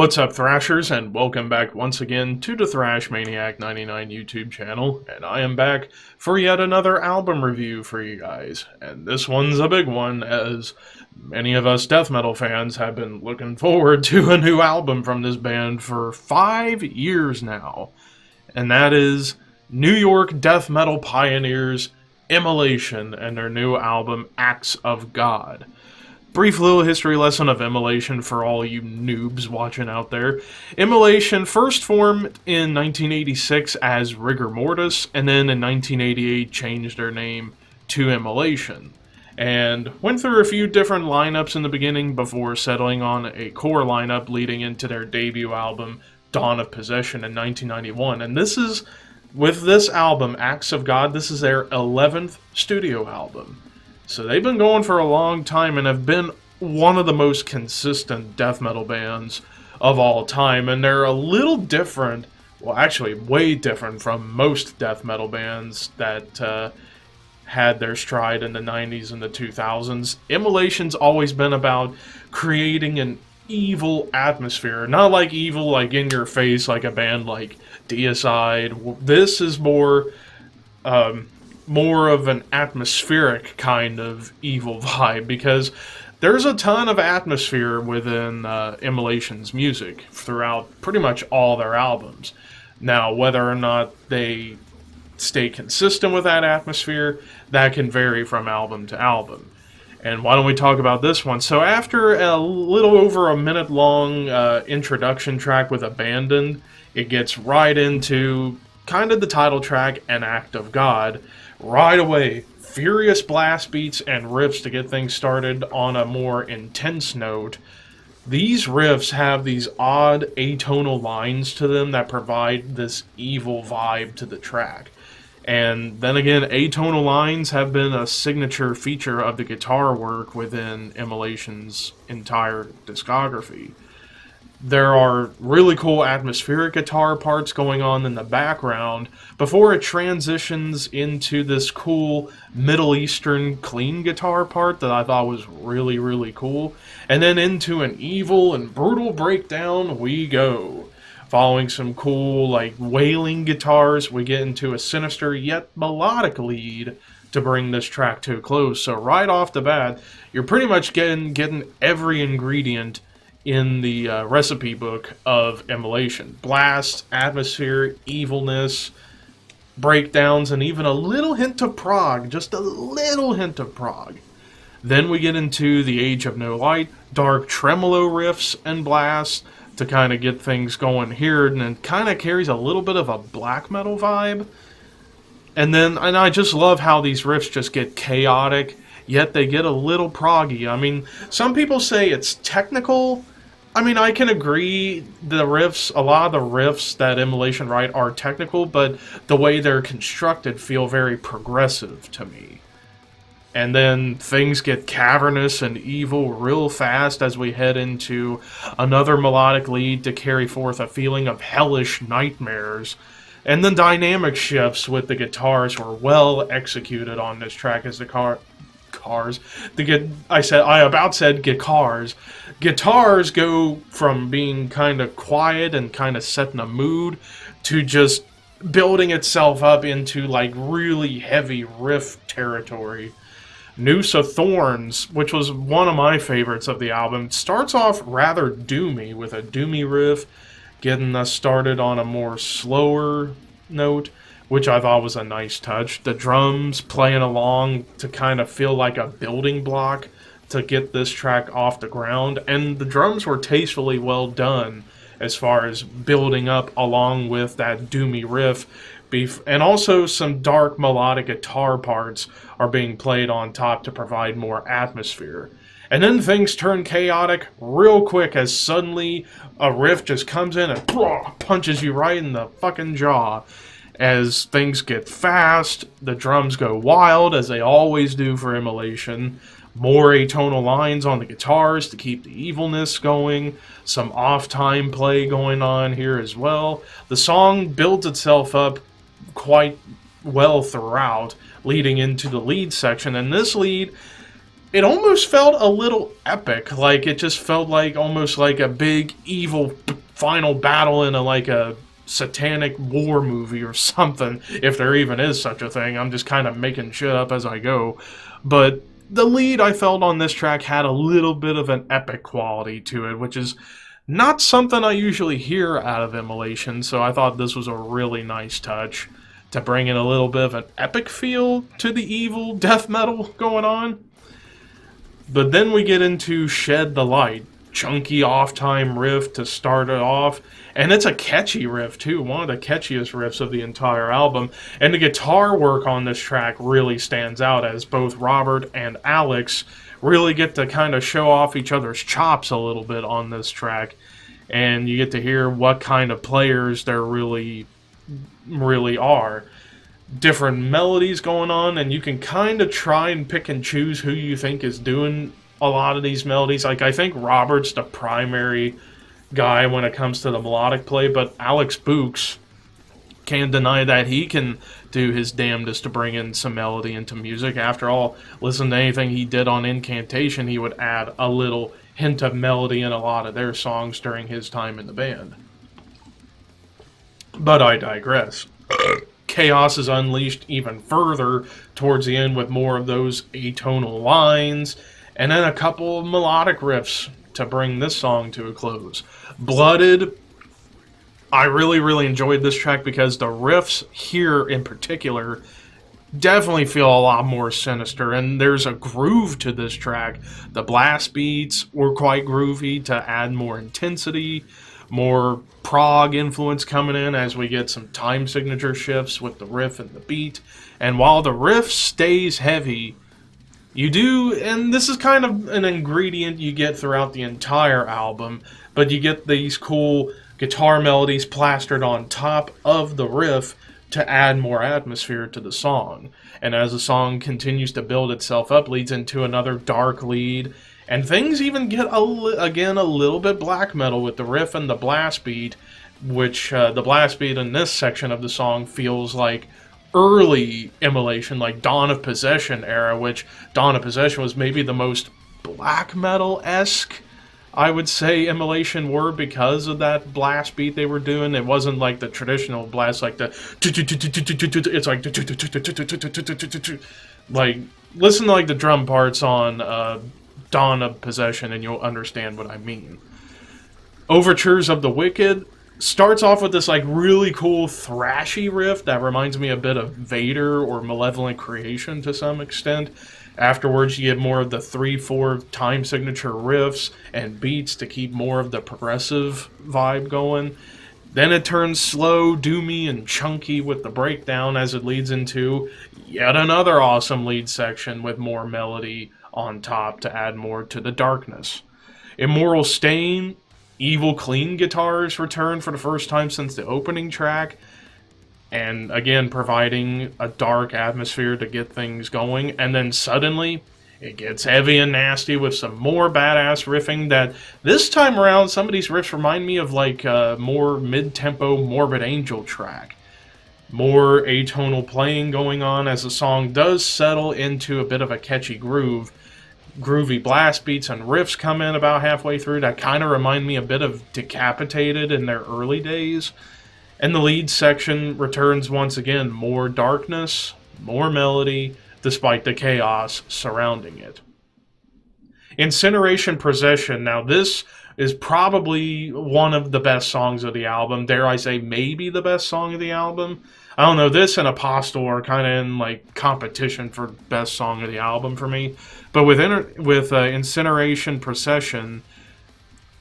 What's up, Thrashers, and welcome back once again to the Thrash Maniac 99 YouTube channel, and I am back for yet another album review for you guys. And this one's a big one, as many of us death metal fans have been looking forward to a new album from this band for 5 years now. And that is New York death metal pioneers Immolation and their new album Acts of God. Brief little history lesson of Immolation for all you noobs watching out there. Immolation first formed in 1986 as Rigor Mortis, and then in 1988 changed their name to Immolation. And went through a few different lineups in the beginning before settling on a core lineup leading into their debut album, Dawn of Possession, in 1991. And this is, with this album, Acts of God, this is their 11th studio album. So they've been going for a long time and have been one of the most consistent death metal bands of all time. And they're a little different, well actually way different from most death metal bands that had their stride in the 90s and the 2000s. Immolation's always been about creating an evil atmosphere. Not like evil like in your face like a band like Deicide. This is more of an atmospheric kind of evil vibe, because there's a ton of atmosphere within Immolation's music throughout pretty much all their albums. Now, whether or not they stay consistent with that atmosphere, that can vary from album to album. And why don't we talk about this one? So after a little over a minute-long introduction track with Abandoned, it gets right into kind of the title track, An Act of God. Right away, furious blast beats and riffs to get things started on a more intense note. These riffs have these odd atonal lines to them that provide this evil vibe to the track. And then again, atonal lines have been a signature feature of the guitar work within Immolation's entire discography. There are really cool atmospheric guitar parts going on in the background before it transitions into this cool Middle Eastern clean guitar part that I thought was really, really cool. And then into an evil and brutal breakdown we go. Following some cool, like, wailing guitars, we get into a sinister yet melodic lead to bring this track to a close. So right off the bat, you're pretty much getting every ingredient in the recipe book of Immolation. Blast, atmosphere, evilness, breakdowns, and even a little hint of prog. Just a little hint of prog. Then we get into The Age of No Light, dark tremolo riffs and blasts to kind of get things going here, and it kind of carries a little bit of a black metal vibe. And I just love how these riffs just get chaotic, yet they get a little proggy. I mean, some people say it's technical. I mean, I can agree the riffs, a lot of the riffs that Immolation write are technical, but the way they're constructed feel very progressive to me. And then things get cavernous and evil real fast as we head into another melodic lead to carry forth a feeling of hellish nightmares. And the dynamic shifts with the guitars were well executed on this track as Guitars go from being kind of quiet and kind of setting a mood to just building itself up into like really heavy riff territory. Noosa Thorns, which was one of my favorites of the album, starts off rather doomy with a doomy riff, getting us started on a more slower note, which I thought was a nice touch. The drums playing along to kind of feel like a building block to get this track off the ground, and the drums were tastefully well done as far as building up along with that doomy riff. And also some dark melodic guitar parts are being played on top to provide more atmosphere. And then things turn chaotic real quick as suddenly a riff just comes in and punches you right in the fucking jaw. As things get fast, the drums go wild, as they always do for Immolation. More atonal lines on the guitars to keep the evilness going. Some off-time play going on here as well. The song builds itself up quite well throughout, leading into the lead section. And this lead it almost felt a little epic. Like, it just felt like almost like a big evil final battle in a satanic war movie or something, if there even is such a thing. I'm just kind of making shit up as I go. But the lead I felt on this track had a little bit of an epic quality to it, which is not something I usually hear out of Immolation, so I thought this was a really nice touch to bring in a little bit of an epic feel to the evil death metal going on. But then we get into Shed the Light, chunky off-time riff to start it off, and it's a catchy riff too, one of the catchiest riffs of the entire album, and the guitar work on this track really stands out as both Robert and Alex really get to kind of show off each other's chops a little bit on this track, and you get to hear what kind of players there really are. Different melodies going on, and you can kind of try and pick and choose who you think is doing a lot of these melodies. Like, I think Robert's the primary guy when it comes to the melodic play, but Alex Books can't deny that he can do his damnedest to bring in some melody into music. After all, listen to anything he did on Incantation, he would add a little hint of melody in a lot of their songs during his time in the band. But I digress. Chaos is unleashed even further towards the end with more of those atonal lines, and then a couple of melodic riffs to bring this song to a close. Blooded, I really enjoyed this track because the riffs here in particular definitely feel a lot more sinister, and there's a groove to this track. The blast beats were quite groovy to add more intensity, more prog influence coming in as we get some time signature shifts with the riff and the beat. And while the riff stays heavy, you do, and this is kind of an ingredient you get throughout the entire album, but you get these cool guitar melodies plastered on top of the riff to add more atmosphere to the song. And as the song continues to build itself up, leads into another dark lead, and things even get, again, a little bit black metal with the riff and the blast beat, which the blast beat in this section of the song feels like early Immolation, like Dawn of Possession era, which Dawn of Possession was maybe the most black metal-esque, I would say, Immolation were because of that blast beat they were doing. It wasn't like the traditional blast, like the... It's like, listen to like the drum parts on Dawn of Possession and you'll understand what I mean. Overtures of the Wicked starts off with this like really cool thrashy riff that reminds me a bit of Vader or Malevolent Creation to some extent. Afterwards you get more of the 3/4 time signature riffs and beats to keep more of the progressive vibe going. Then it turns slow, doomy, and chunky with the breakdown as it leads into yet another awesome lead section with more melody on top to add more to the darkness. Immoral Stain, evil clean guitars return for the first time since the opening track, and again providing a dark atmosphere to get things going. And then suddenly it gets heavy and nasty with some more badass riffing that this time around some of these riffs remind me of like a more mid-tempo Morbid Angel track. More atonal playing going on as the song does settle into a bit of a catchy groove. Groovy blast beats and riffs come in about halfway through that kind of remind me a bit of Decapitated in their early days. And the lead section returns once again, more darkness, more melody, despite the chaos surrounding it. Incineration Possession, now this is probably one of the best songs of the album, dare I say maybe the best song of the album. I don't know, this and Apostle are kind of in like competition for best song of the album for me. But with Incineration Possession,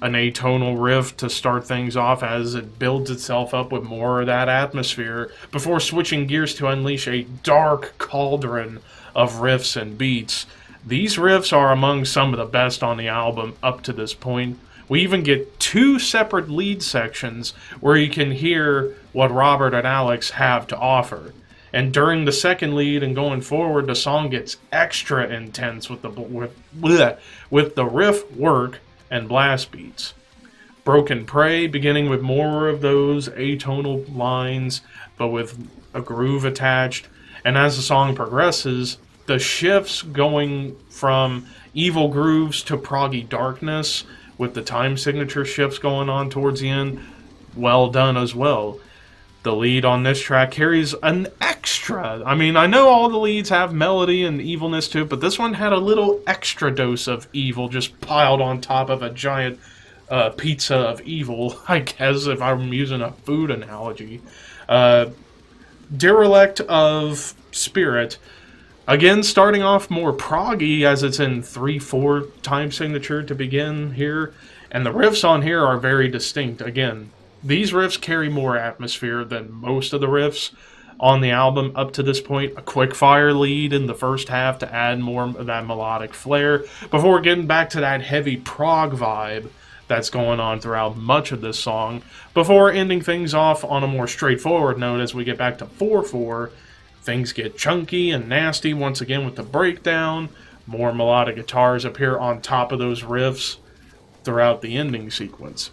an atonal riff to start things off as it builds itself up with more of that atmosphere before switching gears to unleash a dark cauldron of riffs and beats. These riffs are among some of the best on the album up to this point. We even get two separate lead sections where you can hear what Robert and Alex have to offer. And during the second lead and going forward, the song gets extra intense with the riff work and blast beats. Broken Prey, beginning with more of those atonal lines, but with a groove attached. And as the song progresses, the shifts going from evil grooves to proggy darkness with the time signature shifts going on towards the end, well done as well. The lead on this track carries an extra. I mean, I know all the leads have melody and evilness to it, but this one had a little extra dose of evil just piled on top of a giant pizza of evil, I guess, if I'm using a food analogy. Derelict of Spirit, again, starting off more proggy as it's in 3/4 time signature to begin here, and the riffs on here are very distinct. Again, these riffs carry more atmosphere than most of the riffs on the album up to this point. A quick fire lead in the first half to add more of that melodic flair before getting back to that heavy prog vibe that's going on throughout much of this song, before ending things off on a more straightforward note as we get back to 4/4. Things get chunky and nasty once again with the breakdown. More melodic guitars appear on top of those riffs throughout the ending sequence.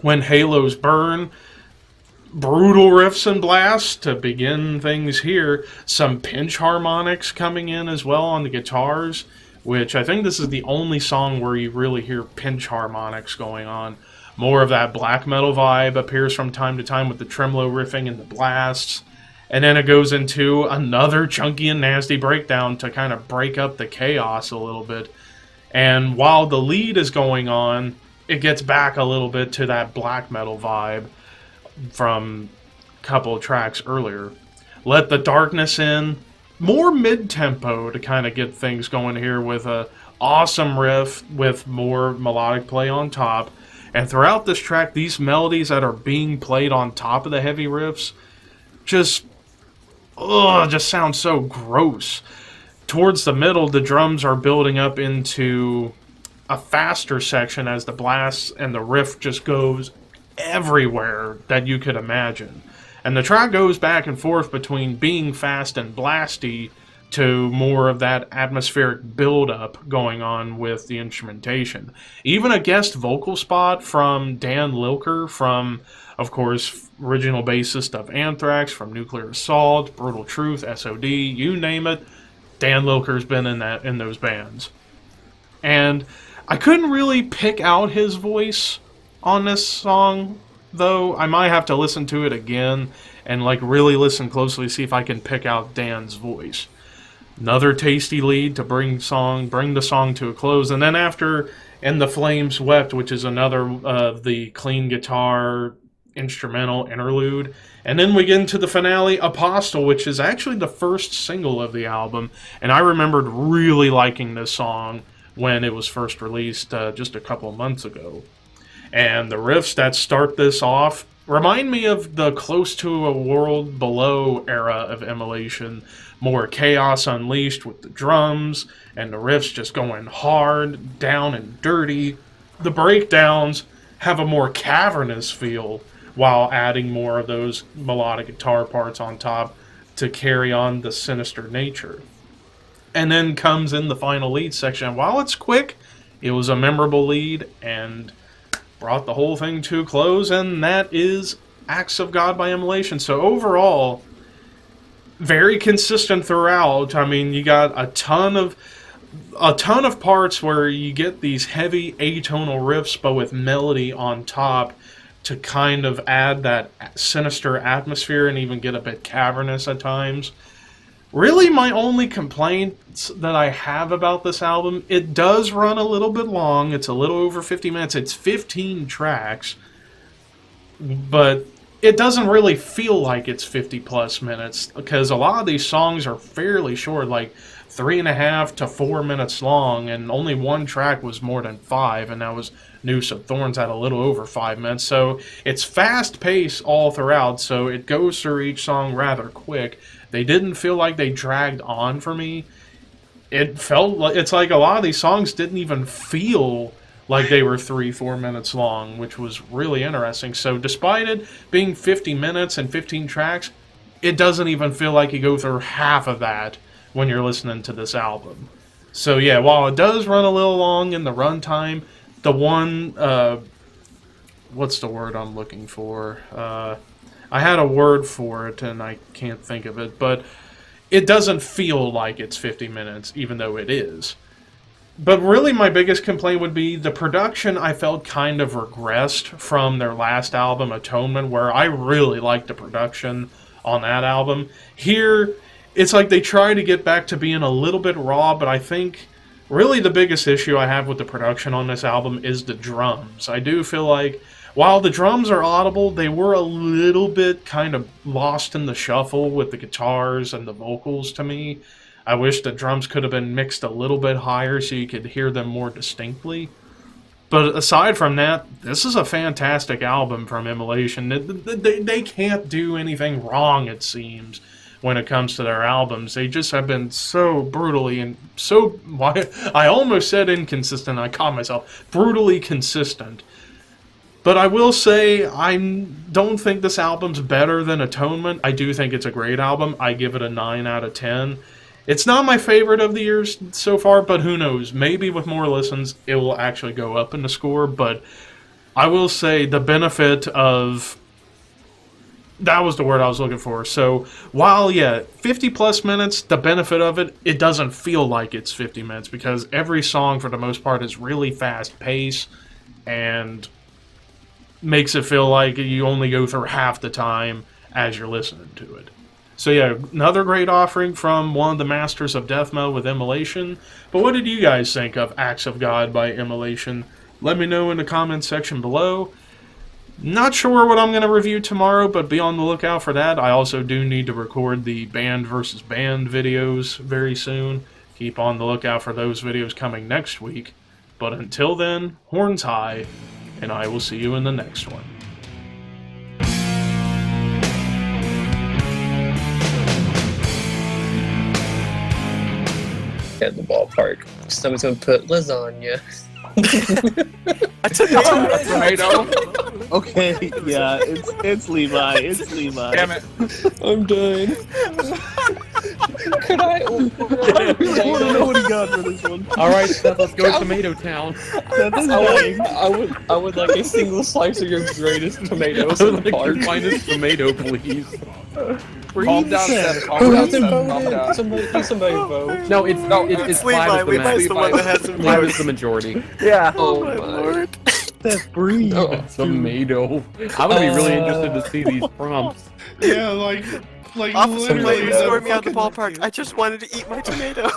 When Halos Burn, brutal riffs and blasts to begin things here. Some pinch harmonics coming in as well on the guitars, which I think this is the only song where you really hear pinch harmonics going on. More of that black metal vibe appears from time to time with the tremolo riffing and the blasts. And then it goes into another chunky and nasty breakdown to kind of break up the chaos a little bit. And while the lead is going on, it gets back a little bit to that black metal vibe from a couple of tracks earlier. Let the Darkness In, more mid-tempo to kind of get things going here with a awesome riff with more melodic play on top. And throughout this track, these melodies that are being played on top of the heavy riffs just sound so gross. Towards the middle, the drums are building up into a faster section as the blast and the riff just goes everywhere that you could imagine. And the track goes back and forth between being fast and blasty to more of that atmospheric build-up going on with the instrumentation. Even a guest vocal spot from Dan Lilker from, of course, original bassist of Anthrax, from Nuclear Assault, Brutal Truth, SOD, you name it, Dan Lilker's been in those bands. And I couldn't really pick out his voice on this song, though. I might have to listen to it again and really listen closely to see if I can pick out Dan's voice. Another tasty lead to bring the song to a close, and then after "And the Flames Wept," which is another of the clean guitar instrumental interlude, and then we get into the finale, "Apostle," which is actually the first single of the album, and I remembered really liking this song when it was first released just a couple months ago. And the riffs that start this off remind me of the Close to a World Below era of Immolation. More chaos unleashed with the drums and the riffs just going hard, down and dirty. The breakdowns have a more cavernous feel while adding more of those melodic guitar parts on top to carry on the sinister nature. And then comes in the final lead section. While it's quick, it was a memorable lead and brought the whole thing to a close, and that is Acts of God by Immolation. So overall, very consistent throughout. I mean, you got a ton of parts where you get these heavy atonal riffs, but with melody on top to kind of add that sinister atmosphere and even get a bit cavernous at times. Really, my only complaints that I have about this album, it does run a little bit long. It's a little over 50 minutes. It's 15 tracks, but it doesn't really feel like it's 50 plus minutes because a lot of these songs are fairly short, like 3.5 to 4 minutes long, and only one track was more than 5, and that was Noosa Thorns at a little over 5 minutes. So it's fast paced all throughout, so it goes through each song rather quick. They didn't feel like they dragged on for me. It felt like it's like a lot of these songs didn't even feel like they were 3-4 minutes long, which was really interesting. So despite it being 50 minutes and 15 tracks, it doesn't even feel like you go through half of that when you're listening to this album. So yeah, while it does run a little long in the runtime, the one, what's the word I'm looking for? I had a word for it and I can't think of it, but it doesn't feel like it's 50 minutes, even though it is. But really, my biggest complaint would be the production. I felt kind of regressed from their last album, Atonement, where I really liked the production on that album. Here, it's like they try to get back to being a little bit raw, but I think really the biggest issue I have with the production on this album is the drums. I do feel like while the drums are audible, they were a little bit kind of lost in the shuffle with the guitars and the vocals to me. I wish the drums could have been mixed a little bit higher so you could hear them more distinctly. But aside from that, this is a fantastic album from Immolation. They can't do anything wrong, it seems, when it comes to their albums. They just have been so brutally and so... I almost said inconsistent. I caught myself. Brutally consistent. But I will say, I don't think this album's better than Atonement. I do think it's a great album. I give it a 9 out of 10. It's not my favorite of the years so far, but who knows? Maybe with more listens, it will actually go up in the score. But I will say the benefit of... That was the word I was looking for. So while, 50 plus minutes, the benefit of it, it doesn't feel like it's 50 minutes because every song, for the most part, is really fast paced and makes it feel like you only go through half the time as you're listening to it. So another great offering from one of the masters of death metal with Immolation. But what did you guys think of Acts of God by Immolation? Let me know in the comments section below. Not sure what I'm going to review tomorrow, but be on the lookout for that. I also do need to record the band versus band videos very soon. Keep on the lookout for those videos coming next week. But until then, horns high, and I will see you in the next one. At the ballpark. Someone's gonna put lasagna. I took a tomato. Okay, yeah, it's Levi. It's Levi. Damn it. I'm done. Could I? I want to know what he got for this one. Alright, Seth, let's go Tomato Town. I would like a single slice of your greatest tomatoes I in would the like park. your finest tomato, please. Calm down, Seth. Who hasn't voted? Somebody vote. No, it's Levi. five is Levi's the one that has some Five votes. is the majority. Yeah. Oh my my. lord. That's breathe. Oh. Tomato. I would be really interested to see these prompts. Yeah, like Officer, literally... please escort me out of the ballpark. I just wanted to eat my tomato.